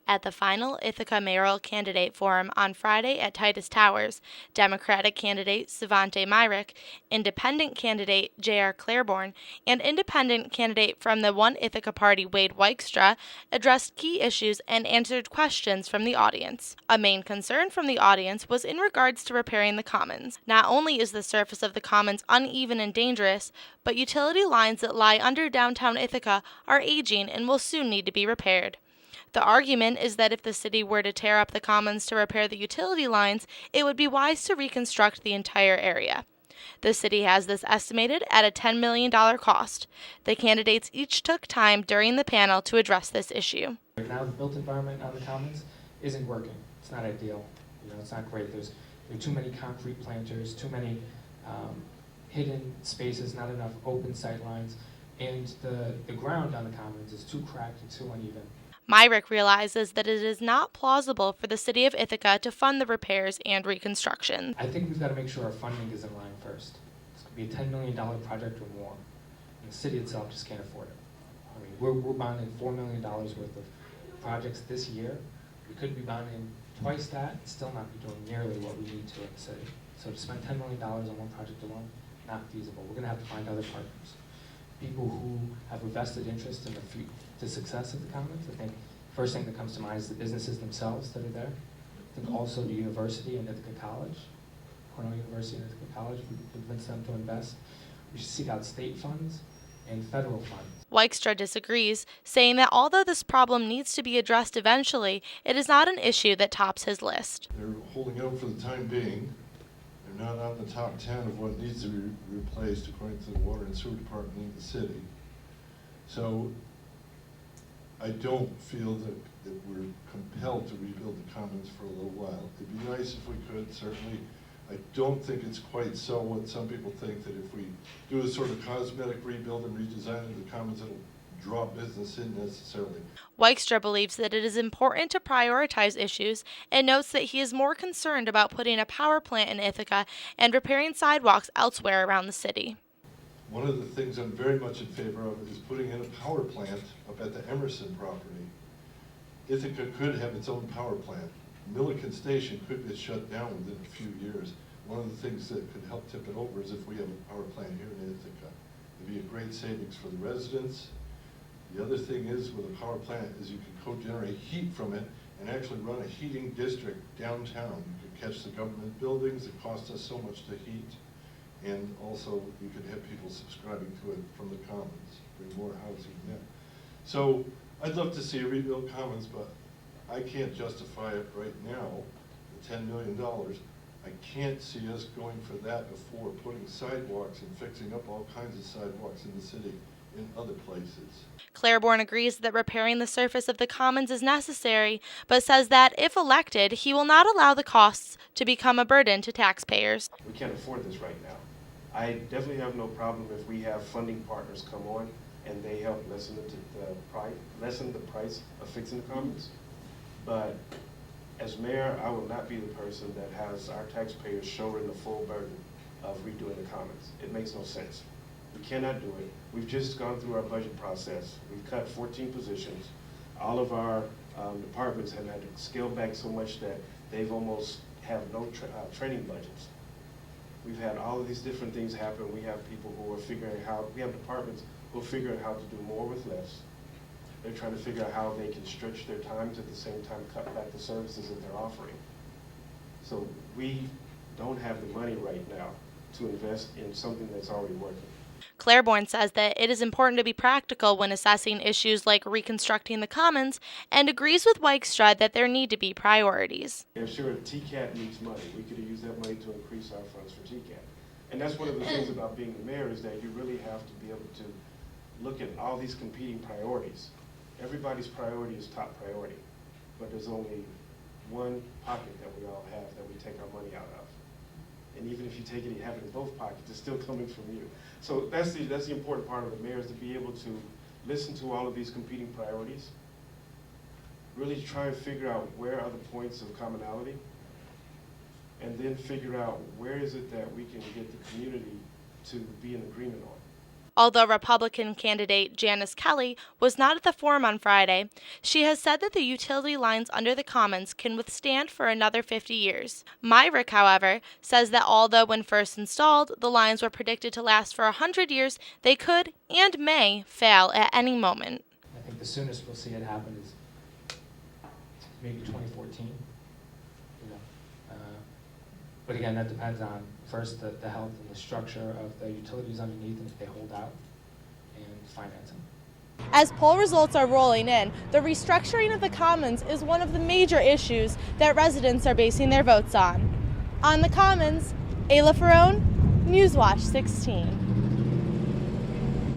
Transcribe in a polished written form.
At the final Ithaca mayoral candidate forum on Friday at Titus Towers, Democratic candidate Savante Myrick, independent candidate J.R. Claiborne, and independent candidate from the One Ithaca Party Wade Wykstra addressed key issues and answered questions from the audience. A main concern from the audience was in regards to repairing the commons. Not only is the surface of the commons uneven and dangerous, but utility lines that lie under downtown Ithaca are aging and will soon need to be repaired. The argument is that if the city were to tear up the commons to repair the utility lines, it would be wise to reconstruct the entire area. The city has this estimated at a $10 million cost. The candidates each took time during the panel to address this issue. Right now, the built environment on the commons isn't working. It's not ideal. It's not great. There are too many concrete planters, too many hidden spaces, not enough open sight lines, and the ground on the commons is too cracked and too uneven. Myrick realizes that it is not plausible for the City of Ithaca to fund the repairs and reconstruction. I think we've got to make sure our funding is in line first. It's going to be a $10 million project or more, and the city itself just can't afford it. I mean, we're bonding $4 million worth of projects this year. We could be bonding twice that and still not be doing nearly what we need to in the city. So to spend $10 million on one project alone, not feasible. We're going to have to find other partners. People who have a vested interest in the success of the commons. I think first thing that comes to mind is the businesses themselves that are there. I think also the university and Ithaca College, Cornell University and Ithaca College, we could convince them to invest. We should seek out state funds and federal funds. Wykstra disagrees, saying that although this problem needs to be addressed eventually, it is not an issue that tops his list. They're holding out for the time being. They're not on the top 10 of what needs to be replaced according to the water and sewer department in the city. So I don't feel that we're compelled to rebuild the commons for a little while. It'd be nice if we could, certainly. I don't think it's quite so what some people think, that if we do a sort of cosmetic rebuild and redesign of the commons, it'll draw business in necessarily. Wykstra believes that it is important to prioritize issues and notes that he is more concerned about putting a power plant in Ithaca and repairing sidewalks elsewhere around the city. One of the things I'm very much in favor of is putting in a power plant up at the Emerson property. Ithaca could have its own power plant. Milliken Station could get shut down within a few years. One of the things that could help tip it over is if we have a power plant here in Ithaca. It'd be a great savings for the residents. The other thing is with a power plant is you can co-generate heat from it and actually run a heating district downtown. You could catch the government buildings. It costs us so much to heat. And also you could have people subscribing to it from the commons, bring more housing there. So I'd love to see a rebuilt commons, but I can't justify it right now, the $10 million. I can't see us going for that before putting sidewalks and fixing up all kinds of sidewalks in the city in other places. Claiborne agrees that repairing the surface of the commons is necessary, but says that, if elected, he will not allow the costs to become a burden to taxpayers. We can't afford this right now. I definitely have no problem if we have funding partners come on and they help lessen the price of fixing the commons. But as mayor, I will not be the person that has our taxpayers shouldering the full burden of redoing the commons. It makes no sense. We cannot do it. We've just gone through our budget process. We've cut 14 positions. All of our departments have had to scale back so much that they've almost have no training budgets. We've had all of these different things happen. We have people who are figuring out, we have departments who are figuring out how to do more with less. They're trying to figure out how they can stretch their times at the same time cut back the services that they're offering. So we don't have the money right now to invest in something that's already working. Claiborne says that it is important to be practical when assessing issues like reconstructing the commons, and agrees with Wykstra that there need to be priorities. I'm sure TCAT needs money. We could have used that money to increase our funds for TCAT. And that's one of the things about being the mayor, is that you really have to be able to look at all these competing priorities. Everybody's priority is top priority, but there's only one pocket that we all have that we take our money out of. And even if you take it and have it in both pockets, it's still coming from you. So that's the important part of the mayor, is to be able to listen to all of these competing priorities, really try and figure out where are the points of commonality, and then figure out where is it that we can get the community to be in agreement on. Although Republican candidate Janice Kelly was not at the forum on Friday, she has said that the utility lines under the Commons can withstand for another 50 years. Myrick, however, says that although when first installed, the lines were predicted to last for 100 years, they could and may fail at any moment. I think the soonest we'll see it happen is maybe 2014. But again, that depends on, first, the health and the structure of the utilities underneath and if they hold out, and financing. As poll results are rolling in, the restructuring of the Commons is one of the major issues that residents are basing their votes on. On the Commons, Ayla Ferrone, Newswatch 16.